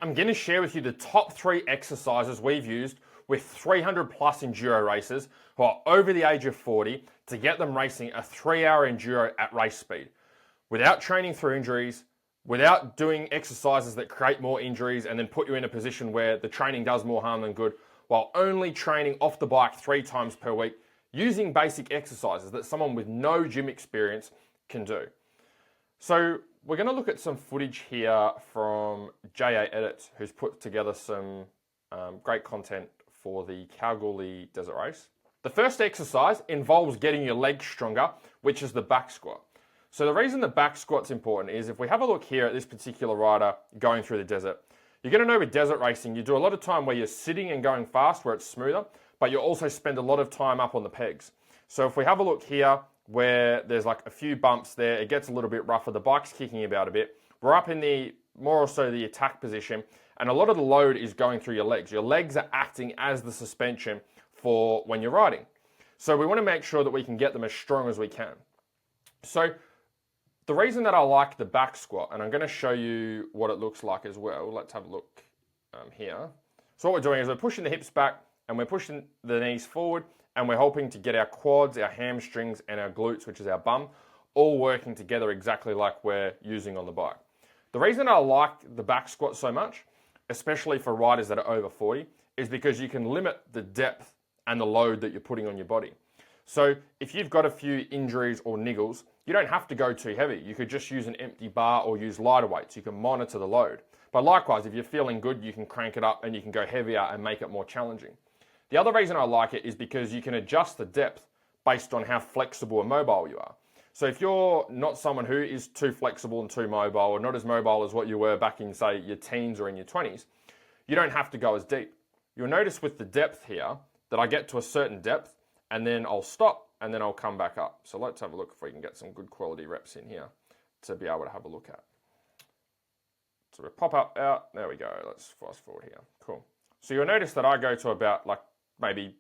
I'm going to share with you the top 3 exercises we've used with 300 plus enduro racers who are over the age of 40 to get them racing a 3-hour enduro at race speed without training through injuries, without doing exercises that create more injuries and then put you in a position where the training does more harm than good, while only training off the bike 3 times per week using basic exercises that someone with no gym experience can do. So we're going to look at some footage here from JA Edits, who's put together some great content for the Kalgoorlie Desert Race. The first exercise involves getting your legs stronger, which is the back squat. So the reason the back squat's important is if we have a look here at this particular rider going through the desert, you're going to know with desert racing, you do a lot of time where you're sitting and going fast, where it's smoother, but you also spend a lot of time up on the pegs. So if we have a look here, where there's like a few bumps there, it gets a little bit rougher, the bike's kicking about a bit. We're up in the, more or so the attack position, and a lot of the load is going through your legs. Your legs are acting as the suspension for when you're riding. So we want to make sure that we can get them as strong as we can. So the reason that I like the back squat, and I'm going to show you what it looks like as well. Let's have a look here. So what we're doing is we're pushing the hips back and we're pushing the knees forward, and we're hoping to get our quads, our hamstrings, and our glutes, which is our bum, all working together exactly like we're using on the bike. The reason I like the back squat so much, especially for riders that are over 40, is because you can limit the depth and the load that you're putting on your body. So if you've got a few injuries or niggles, you don't have to go too heavy. You could just use an empty bar or use lighter weights. You can monitor the load. But likewise, if you're feeling good, you can crank it up and you can go heavier and make it more challenging. The other reason I like it is because you can adjust the depth based on how flexible and mobile you are. So if you're not someone who is too flexible and too mobile, or not as mobile as what you were back in, say, your teens or in your 20s, you don't have to go as deep. You'll notice with the depth here that I get to a certain depth and then I'll stop and then I'll come back up. So let's have a look if we can get some good quality reps in here to be able to have a look at. So we pop up, out, there we go. Let's fast forward here. Cool. So you'll notice that I go to about like maybe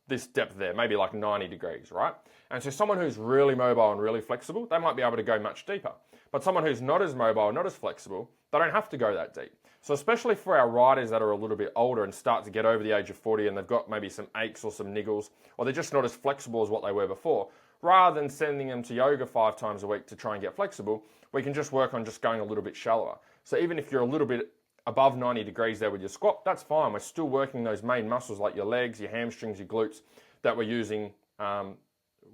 this depth there, maybe like 90 degrees, right? And so someone who's really mobile and really flexible, they might be able to go much deeper. But someone who's not as mobile, not as flexible, they don't have to go that deep. So especially for our riders that are a little bit older and start to get over the age of 40 and they've got maybe some aches or some niggles, or they're just not as flexible as what they were before, rather than sending them to yoga 5 times a week to try and get flexible, we can just work on just going a little bit shallower. So even if you're a little bit above 90 degrees there with your squat, that's fine. We're still working those main muscles like your legs, your hamstrings, your glutes that we're using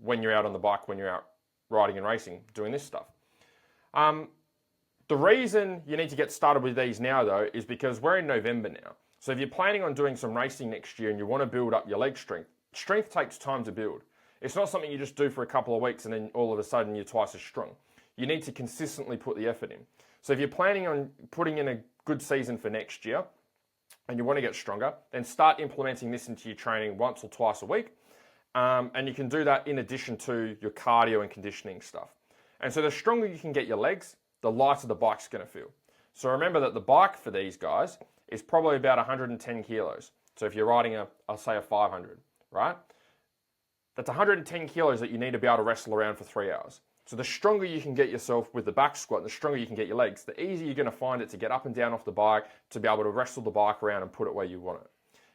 when you're out on the bike, when you're out riding and racing, doing this stuff. The reason you need to get started with these now though is because we're in November now. So if you're planning on doing some racing next year and you want to build up your leg strength, strength takes time to build. It's not something you just do for a couple of weeks and then all of a sudden you're twice as strong. You need to consistently put the effort in. So if you're planning on putting in a good season for next year and you want to get stronger, then start implementing this into your training once or twice a week. And you can do that in addition to your cardio and conditioning stuff. And so the stronger you can get your legs, the lighter the bike's going to feel. So remember that the bike for these guys is probably about 110 kilos. So if you're riding I'll say a 500, right? That's 110 kilos that you need to be able to wrestle around for 3 hours. So the stronger you can get yourself with the back squat, the stronger you can get your legs, the easier you're going to find it to get up and down off the bike, to be able to wrestle the bike around and put it where you want it.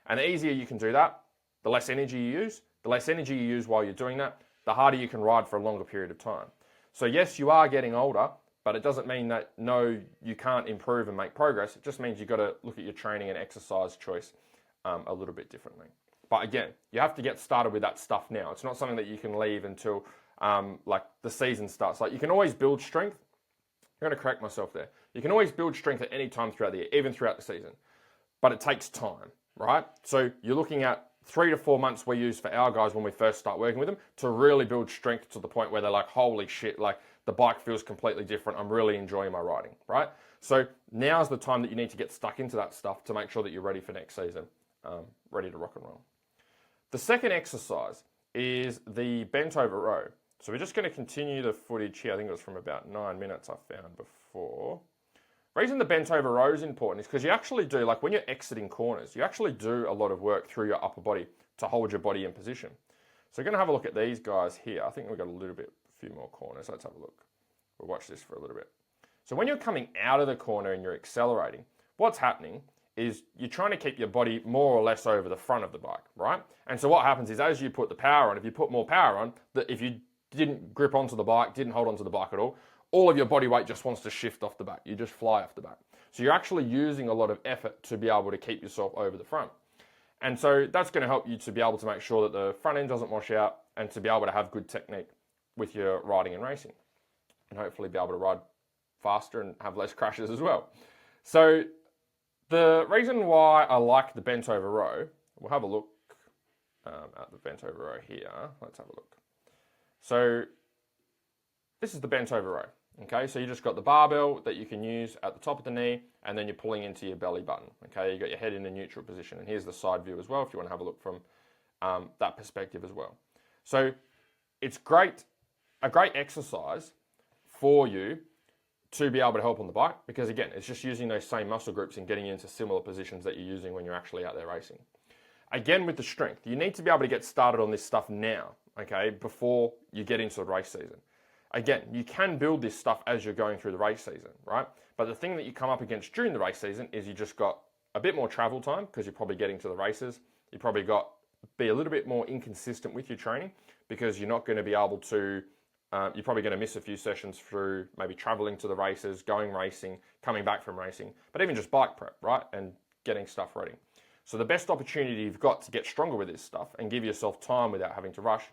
And the easier you can do that, the less energy you use. The less energy you use while you're doing that, the harder you can ride for a longer period of time. So yes, you are getting older, but it doesn't mean that no, you can't improve and make progress. It just means you've got to look at your training and exercise choice a little bit differently. But again, you have to get started with that stuff now. It's not something that you can leave until like the season starts. Like you can always build strength. I'm going to correct myself there. You can always build strength at any time throughout the year, even throughout the season. But it takes time, right? So you're looking at 3 to 4 months we use for our guys when we first start working with them to really build strength to the point where they're like, holy shit, like the bike feels completely different. I'm really enjoying my riding, right? So now's the time that you need to get stuck into that stuff to make sure that you're ready for next season, ready to rock and roll. The second exercise is the bent over row. So we're just going to continue the footage here. I think it was from about 9 minutes I found before. The reason the bent over row is important is because you actually do, like when you're exiting corners, you actually do a lot of work through your upper body to hold your body in position. So we're going to have a look at these guys here. I think we've got a few more corners. Let's have a look. We'll watch this for a little bit. So when you're coming out of the corner and you're accelerating, what's happening is you're trying to keep your body more or less over the front of the bike, right? And so what happens is as you put the power on, if you put more power on, that if you didn't grip onto the bike, didn't hold onto the bike at all of your body weight just wants to shift off the back. You just fly off the back. So you're actually using a lot of effort to be able to keep yourself over the front. And so that's going to help you to be able to make sure that the front end doesn't wash out and to be able to have good technique with your riding and racing. And hopefully be able to ride faster and have less crashes as well. So the reason why I like the bent over row, we'll have a look at the bent over row here. Let's have a look. So this is the bent over row. Okay, so you just got the barbell that you can use at the top of the knee, and then you're pulling into your belly button. Okay, you got your head in a neutral position, and here's the side view as well if you want to have a look from that perspective as well. So it's a great exercise for you to be able to help on the bike, because again, it's just using those same muscle groups and getting you into similar positions that you're using when you're actually out there racing. Again, with the strength, you need to be able to get started on this stuff now, okay, before you get into the race season. Again, you can build this stuff as you're going through the race season, right? But the thing that you come up against during the race season is you just got a bit more travel time because you're probably getting to the races. You probably got be a little bit more inconsistent with your training because you're not going to be able to, you're probably going to miss a few sessions through maybe traveling to the races, going racing, coming back from racing, but even just bike prep, right? And getting stuff ready. So the best opportunity you've got to get stronger with this stuff and give yourself time without having to rush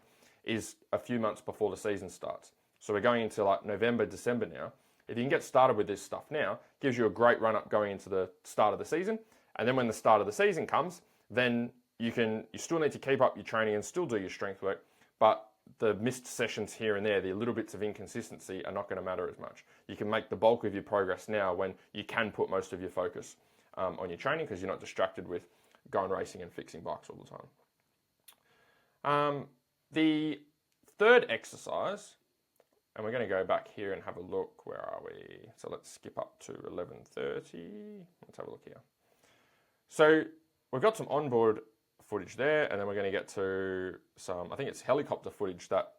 is a few months before the season starts. So we're going into like November, December now. If you can get started with this stuff now, gives you a great run up going into the start of the season. And then when the start of the season comes, then you still need to keep up your training and still do your strength work, but the missed sessions here and there, the little bits of inconsistency are not going to matter as much. You can make the bulk of your progress now when you can put most of your focus on your training because you're not distracted with going racing and fixing bikes all the time. The third exercise, and we're going to go back here and have a look. Where are we? So let's skip up to 11:30. Let's have a look here. So we've got some onboard footage there, and then we're going to get to some, I think it's helicopter footage that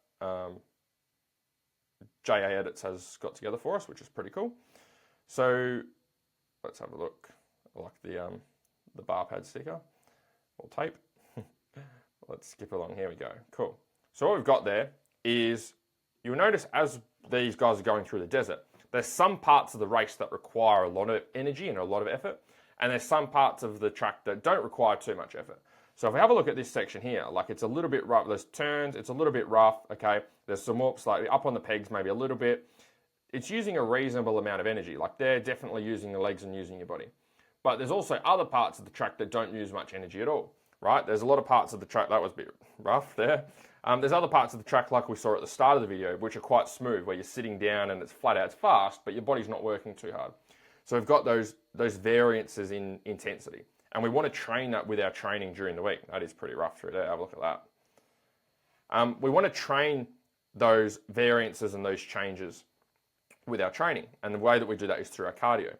JA Edits has got together for us, which is pretty cool. So let's have a look. I like the bar pad sticker or tape. Let's skip along. Here we go. Cool. So what we've got there is, you'll notice as these guys are going through the desert, there's some parts of the race that require a lot of energy and a lot of effort, and there's some parts of the track that don't require too much effort. So if we have a look at this section here, like it's a little bit rough, there's turns, it's a little bit rough, okay? There's some more slightly up on the pegs, maybe a little bit. It's using a reasonable amount of energy. Like they're definitely using the legs and using your body. But there's also other parts of the track that don't use much energy at all, right? There's a lot of parts of the track, that was a bit rough there. There's other parts of the track like we saw at the start of the video, which are quite smooth, where you're sitting down and it's flat out, it's fast, but your body's not working too hard. So we've got those variances in intensity. And we want to train that with our training during the week. That is pretty rough through there, have a look at that. We want to train those variances and those changes with our training. And the way that we do that is through our cardio.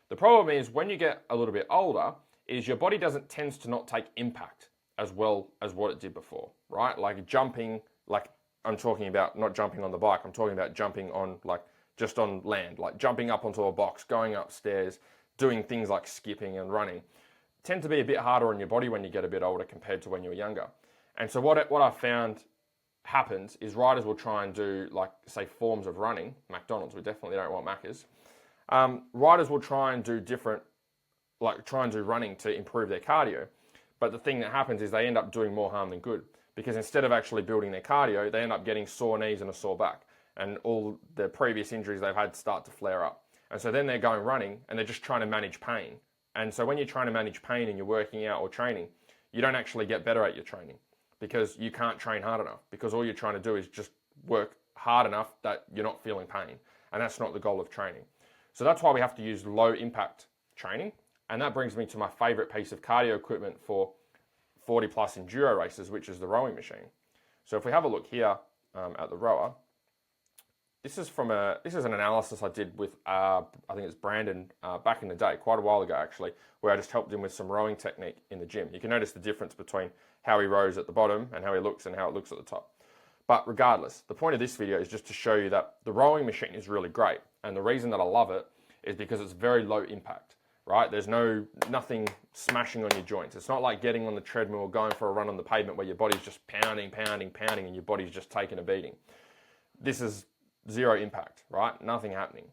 The problem is when you get a little bit older, is your body tends to not take impact as well as what it did before, right? Like jumping, like I'm talking about not jumping on the bike, I'm talking about jumping on like just on land, like jumping up onto a box, going upstairs, doing things like skipping and running, tend to be a bit harder on your body when you get a bit older compared to when you were younger. And so what I found happens is riders will try and do like, say, forms of running, McDonald's, we definitely don't want Maccas. Riders will try and do different, like try and do running to improve their cardio. But the thing that happens is they end up doing more harm than good, because instead of actually building their cardio, they end up getting sore knees and a sore back, and all the previous injuries they've had start to flare up. And so then they're going running and they're just trying to manage pain. And so when you're trying to manage pain and you're working out or training, you don't actually get better at your training because you can't train hard enough, because all you're trying to do is just work hard enough that you're not feeling pain. And that's not the goal of training. So that's why we have to use low impact training. And that brings me to my favorite piece of cardio equipment for 40 plus enduro races, which is the rowing machine. So if we have a look here at the rower, this is an analysis I did with, I think it's Brandon back in the day, quite a while ago actually, where I just helped him with some rowing technique in the gym. You can notice the difference between how he rows at the bottom and how he looks and how it looks at the top. But regardless, the point of this video is just to show you that the rowing machine is really great. And the reason that I love it is because it's very low impact, right? There's nothing smashing on your joints. It's not like getting on the treadmill or going for a run on the pavement where your body's just pounding, and your body's just taking a beating. This is zero impact, right? Nothing happening.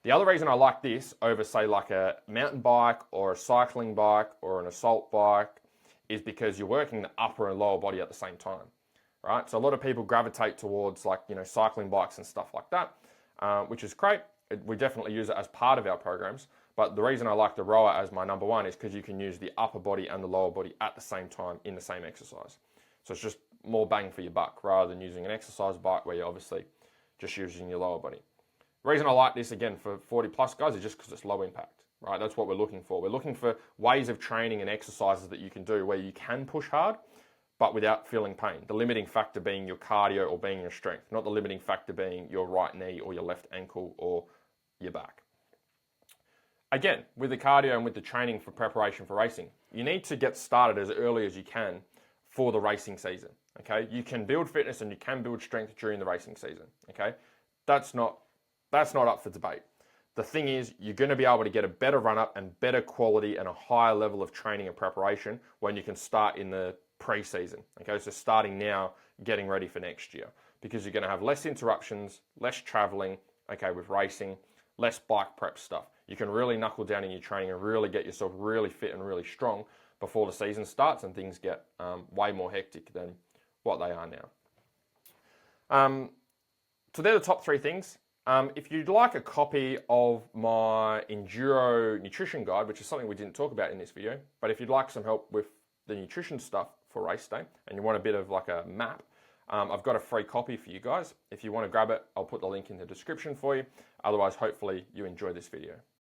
The other reason I like this over, say, like a mountain bike or a cycling bike or an assault bike is because you're working the upper and lower body at the same time, right? So a lot of people gravitate towards, like, cycling bikes and stuff like that, which is great. We definitely use it as part of our programs. But the reason I like the rower as my number one is because you can use the upper body and the lower body at the same time in the same exercise. So it's just more bang for your buck rather than using an exercise bike where you're obviously just using your lower body. The reason I like this, again, for 40 plus guys is just because it's low impact, right? That's what we're looking for. We're looking for ways of training and exercises that you can do where you can push hard, but without feeling pain. The limiting factor being your cardio or being your strength, not the limiting factor being your right knee or your left ankle or your back. Again, with the cardio and with the training for preparation for racing, you need to get started as early as you can for the racing season, okay? You can build fitness and you can build strength during the racing season, okay? That's not up for debate. The thing is, you're going to be able to get a better run-up and better quality and a higher level of training and preparation when you can start in the pre-season, okay? So starting now, getting ready for next year, because you're going to have less interruptions, less traveling, okay, with racing, less bike prep stuff. You can really knuckle down in your training and really get yourself really fit and really strong before the season starts and things get way more hectic than what they are now. So they're the top three things. If you'd like a copy of my Enduro nutrition guide, which is something we didn't talk about in this video, but if you'd like some help with the nutrition stuff for race day and you want a bit of like a map, I've got a free copy for you guys. If you want to grab it, I'll put the link in the description for you. Otherwise, hopefully you enjoy this video.